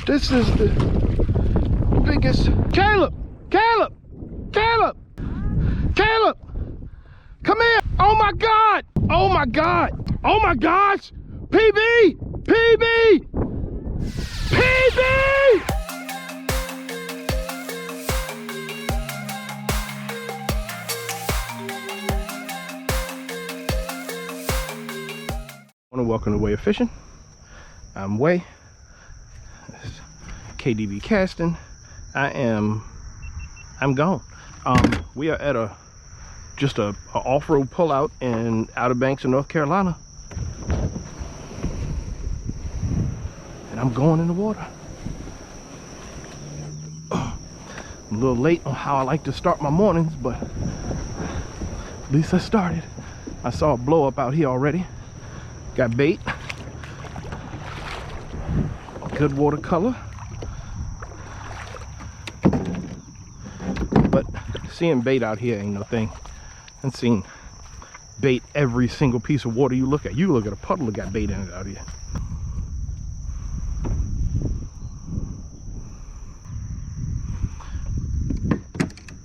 This is the biggest. Caleb! Caleb! Caleb! Caleb! Come here! Oh my God! Oh my God! Oh my gosh! PB! PB! PB! Welcome to Way of Fishing. I'm Way. This is KDB Casting. I'm gone. We are at just a off-road pullout in Outer Banks in North Carolina, and I'm going in the water. I'm a little late on how I like to start my mornings, but at least I started. I saw a blow up out here already. Got bait, good watercolor, but seeing bait out here ain't no thing. And seeing bait every single piece of water you look at. You look at a puddle that got bait in it out here.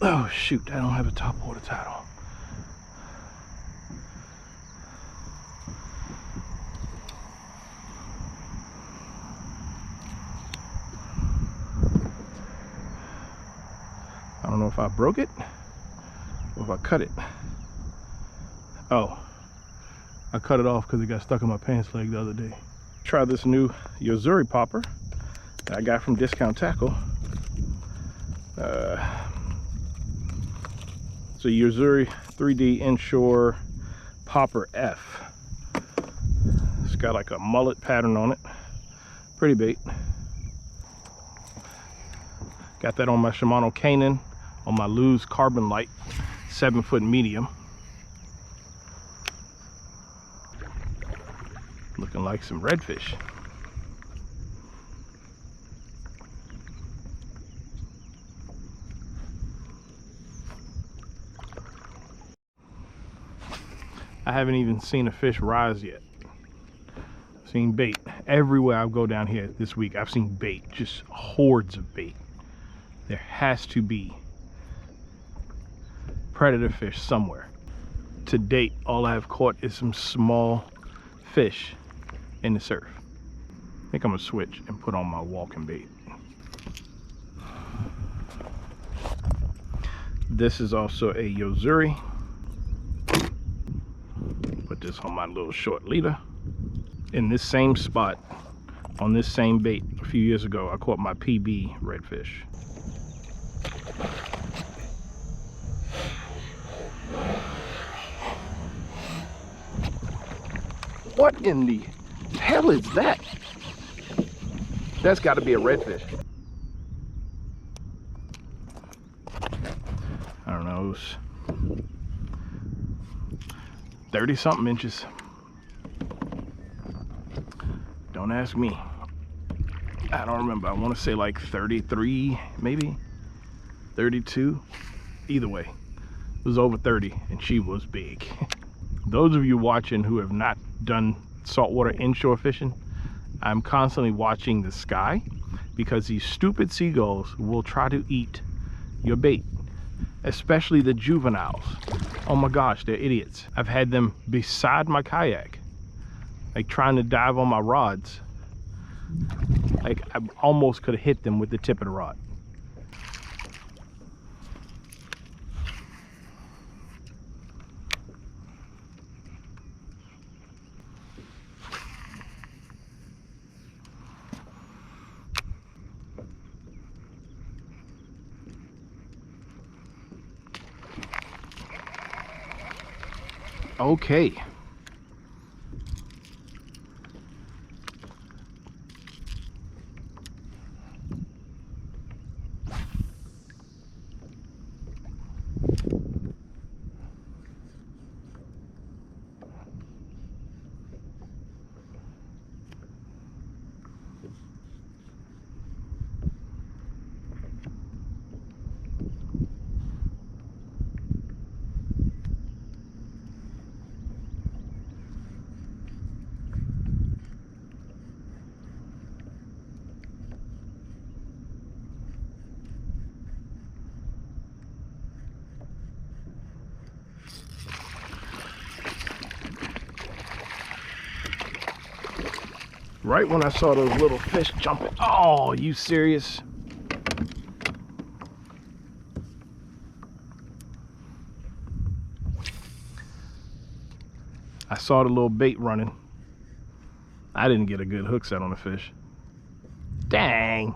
Oh shoot, I don't have a top water tied on. I don't know if I broke it or if I cut it. Oh, I cut it off because it got stuck in my pants leg the other day. Try this new Yozuri popper that I got from Discount Tackle. It's a Yozuri 3D Inshore Popper F. It's got like a mullet pattern on it. Pretty bait. Got that on my Shimano Canon on my Lew's Carbon Light 7-foot medium. Looking like some redfish. I haven't even seen a fish rise yet. I've seen bait everywhere I go down here this week. I've seen bait, just hordes of bait. There has to be predator fish somewhere. To date, all I have caught is some small fish in the surf. I think I'm gonna switch and put on my walking bait. This is also a Yozuri. Put this on my little short leader. In this same spot, on this same bait, a few years ago, I caught my PB redfish. What in the hell is that? That's got to be a redfish. I don't know, it was 30 something inches. Don't ask me. I don't remember. I want to say like 33, maybe 32. Either way, it was over 30 and she was big. Those of you watching who have not done saltwater inshore fishing, I'm constantly watching the sky because these stupid seagulls will try to eat your bait, especially the juveniles. Oh my gosh, they're idiots. I've had them beside my kayak, like trying to dive on my rods. Like I almost could have hit them with the tip of the rod. Okay. Right when I saw those little fish jumping. Oh, you serious? I saw the little bait running. I didn't get a good hook set on the fish. Dang.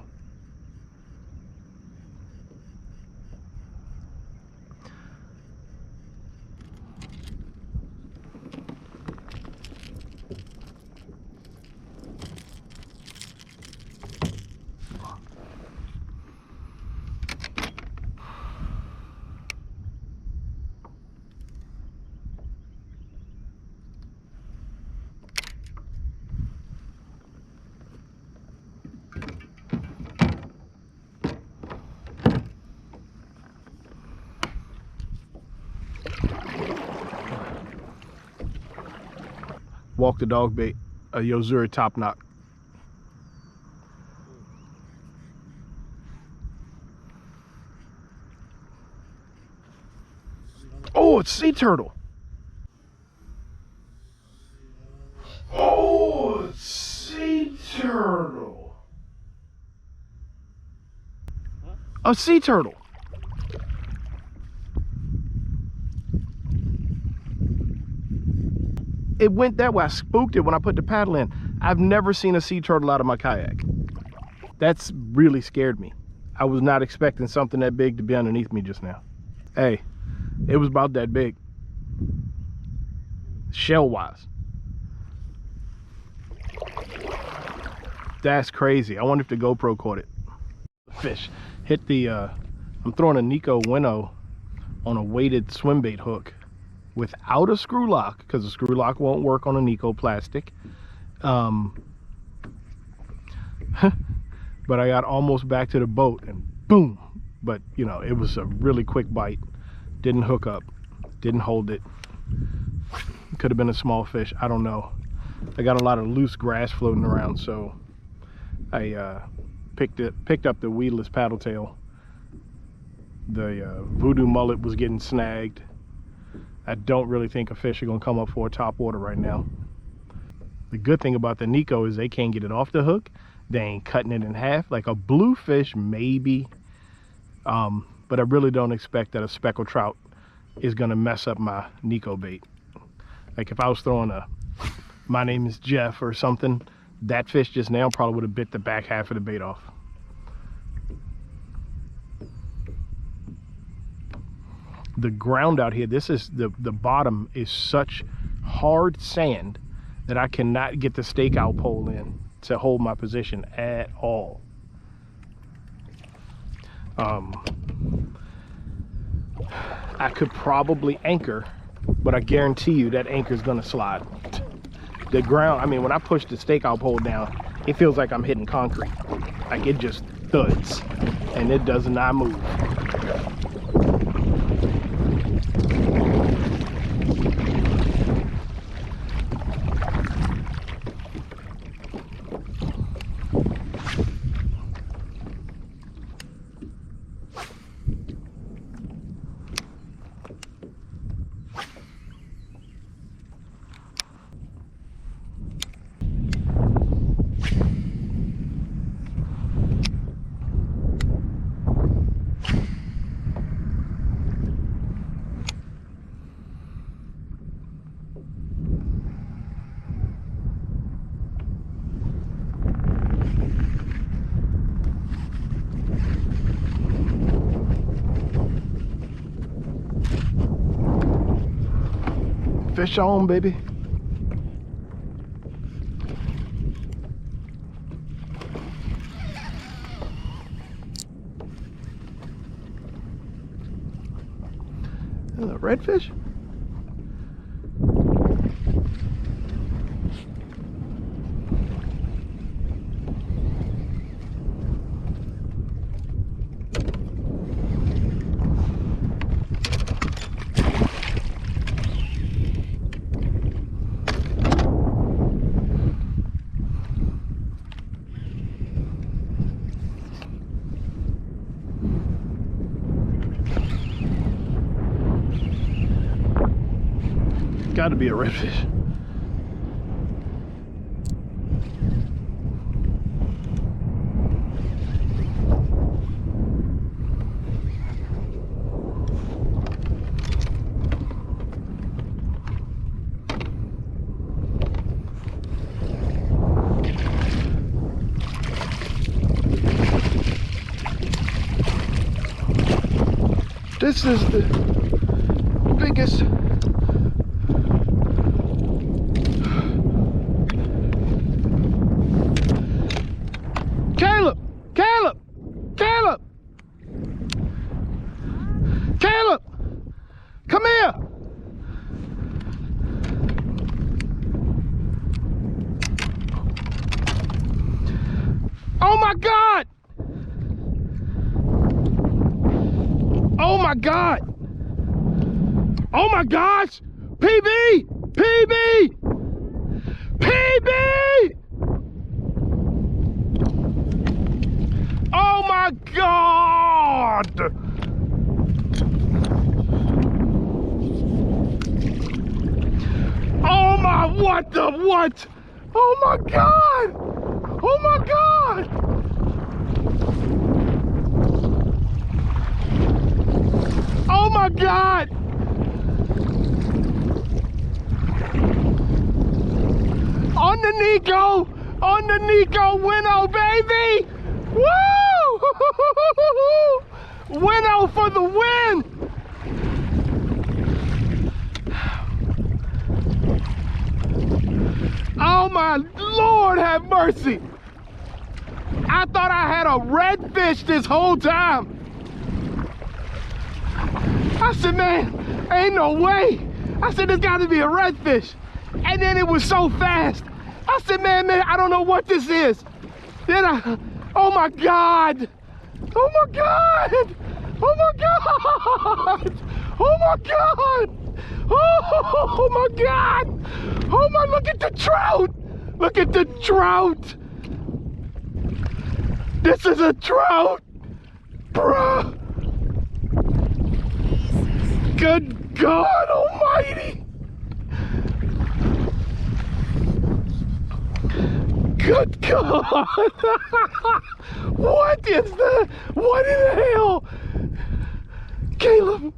Walk the dog bait, a Yozuri top knot. Oh, it's sea turtle. Oh, it's sea turtle. A sea turtle. It went that way. I spooked it when I put the paddle in. I've never seen a sea turtle out of my kayak. That's really scared me. I was not expecting something that big to be underneath me just now. Hey, it was about that big. Shell wise. That's crazy. I wonder if the GoPro caught it. Fish hit the, I'm throwing a Nico Winnow on a weighted swim bait hook without a screw lock, because the screw lock won't work on a Nico plastic. But I got almost back to the boat and boom. But you know, it was a really quick bite. Didn't hook up, didn't hold it. Could have been a small fish, I don't know. I got a lot of loose grass floating around, so I picked up the weedless paddle tail. The voodoo mullet was getting snagged. I don't really think a fish are gonna come up for a top water right now. The good thing about the Nico is they can't get it off the hook. They ain't cutting it in half. Like a bluefish, maybe. But I really don't expect that a speckled trout is gonna mess up my Nico bait. Like if I was throwing a, my name is Jeff or something, that fish just now probably would have bit the back half of the bait off. The ground out here, this is the bottom is such hard sand that I cannot get the stakeout pole in to hold my position at all. I could probably anchor, but I guarantee you that anchor is gonna slide. The ground, I mean, when I push the stakeout pole down, it feels like I'm hitting concrete. Like it just thuds and it does not move. Fish on, baby. Hello, redfish. Got to be a redfish. This is the biggest. Caleb! Caleb! Caleb! Caleb! Come here! Oh my God! Oh my God! Oh my gosh! PB! PB! PB! Oh my God! Oh my, what the what? Oh my God! Oh my God! Oh my God! On the Nico winnow, baby! Woo! Winnow for the win! Oh my Lord, have mercy! I thought I had a redfish this whole time. I said, man, ain't no way. I said, there's got to be a redfish. And then it was so fast. I said, man, I don't know what this is. Then oh my God. Oh my God. Oh my God. Oh my God. Oh my God. Oh my, look at the trout. Look at the trout. This is a trout. Bruh. Good God Almighty! Good God! What is that? What in the hell? Caleb,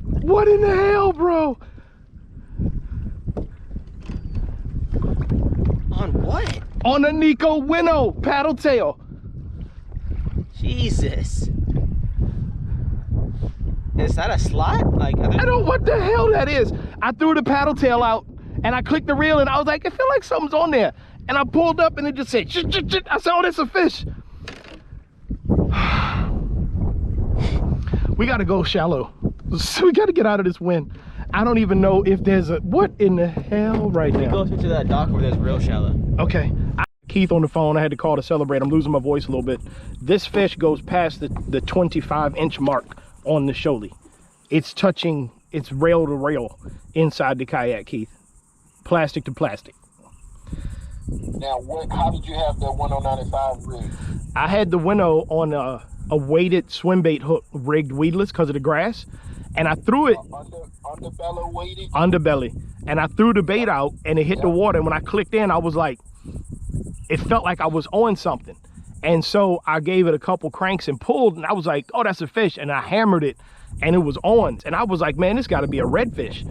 what in the hell, bro? On what? On a Nico winnow, paddle tail. Jesus. Is that a slot? Like, I don't know what the hell that is. I threw the paddle tail out and I clicked the reel and I was like, I feel like something's on there. And I pulled up and it just said, shit, shit, shit. I said, oh, that's a fish. We gotta go shallow. So we gotta get out of this wind. I don't even know if there's a, what in the hell right now? Closer to that dock where there's real shallow. Okay. Keith on the phone, I had to call to celebrate. I'm losing my voice a little bit. This fish goes past the 25-inch mark on the shoalie. It's touching, it's rail to rail inside the kayak, Keith. Plastic to plastic. Now, how did you have that 195 rig? I had the winnow on a weighted swim bait hook, rigged weedless because of the grass, and I threw it underbelly weighted? Underbelly, and I threw the bait out and it hit the water, and when I clicked in, I was like, it felt like I was on something. And so I gave it a couple cranks and pulled, and I was like, oh, that's a fish. And I hammered it and it was on. And I was like, man, this gotta be a redfish.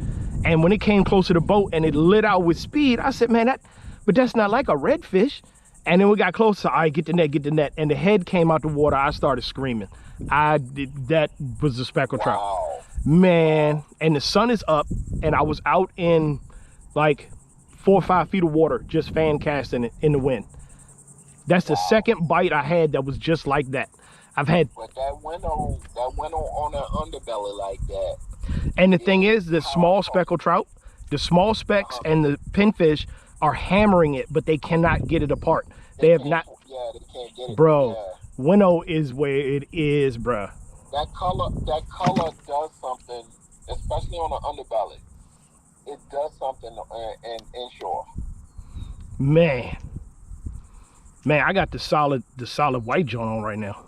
And when it came close to the boat and it lit out with speed, I said, man, but that's not like a redfish. And then we got closer, all right, get the net, get the net. And the head came out the water, I started screaming. That was the speckled trout. Man, and the sun is up and I was out in like 4 or 5 feet of water, just fan casting it in the wind. That's the second bite I had that was just like that. I've had. But that window on that underbelly like that. And the thing is, the small speckled trout, the small specks and the pinfish are hammering it, but they cannot get it apart. They have not. Yeah, they can't get it. Bro, yeah. winnow is where it is, bro. That color does something, especially on the underbelly. It does something inshore. Man, I got the solid white joint on right now.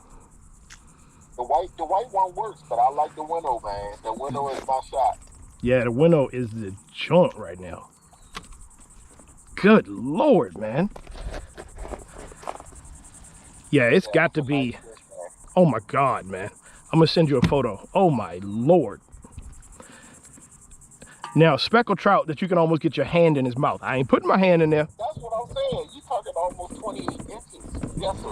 The white one works, but I like the window, man. The window is my shot. Yeah, the window is the joint right now. Good Lord, man. Yeah, it's got to be. Oh my God, man. I'm gonna send you a photo. Oh my Lord. Now, speckled trout that you can almost get your hand in his mouth. I ain't putting my hand in there. That's what I'm saying. You talking almost 20 inches. Yes, sir.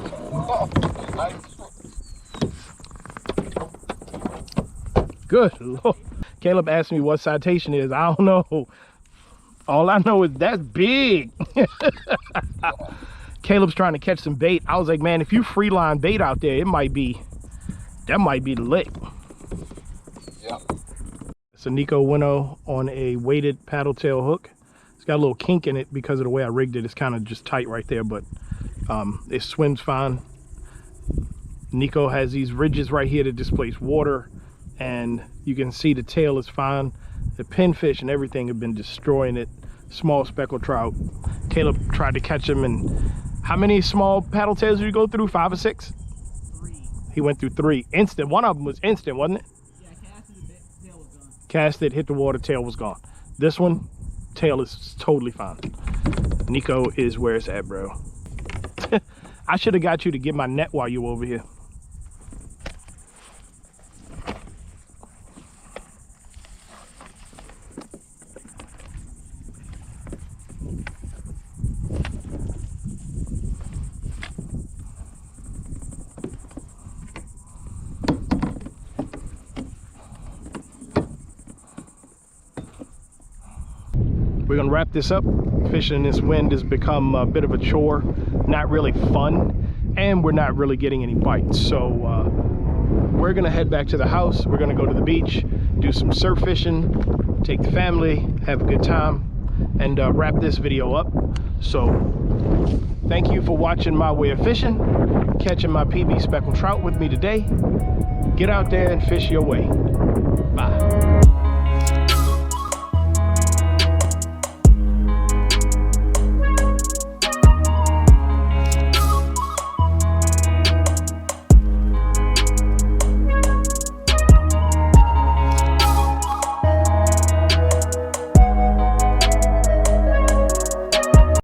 Good Lord. Caleb asked me what citation is. I don't know. All I know is that's big. Caleb's trying to catch some bait. I was like, man, if you free line bait out there, that might be the lick. Yeah. It's a Nico Winnow on a weighted paddle tail hook. It's got a little kink in it because of the way I rigged it. It's kind of just tight right there, but it swims fine. Nico has these ridges right here that displace water, and you can see the tail is fine. The pinfish and everything have been destroying it. Small speckled trout. Caleb tried to catch them, and how many small paddle tails did you go through? 5 or 6? 3. He went through 3. Instant. One of them was instant, wasn't it? Yeah, casted a bit, tail was gone. Cast it, hit the water, tail was gone. This one, tail is totally fine. Nico is where it's at, bro. I should have got you to get my net while you were over here. We're gonna wrap this up. Fishing in this wind has become a bit of a chore, not really fun, and we're not really getting any bites. So we're gonna head back to the house. We're gonna go to the beach, do some surf fishing, take the family, have a good time, and wrap this video up. So thank you for watching my way of fishing, catching my PB speckled trout with me today. Get out there and fish your way.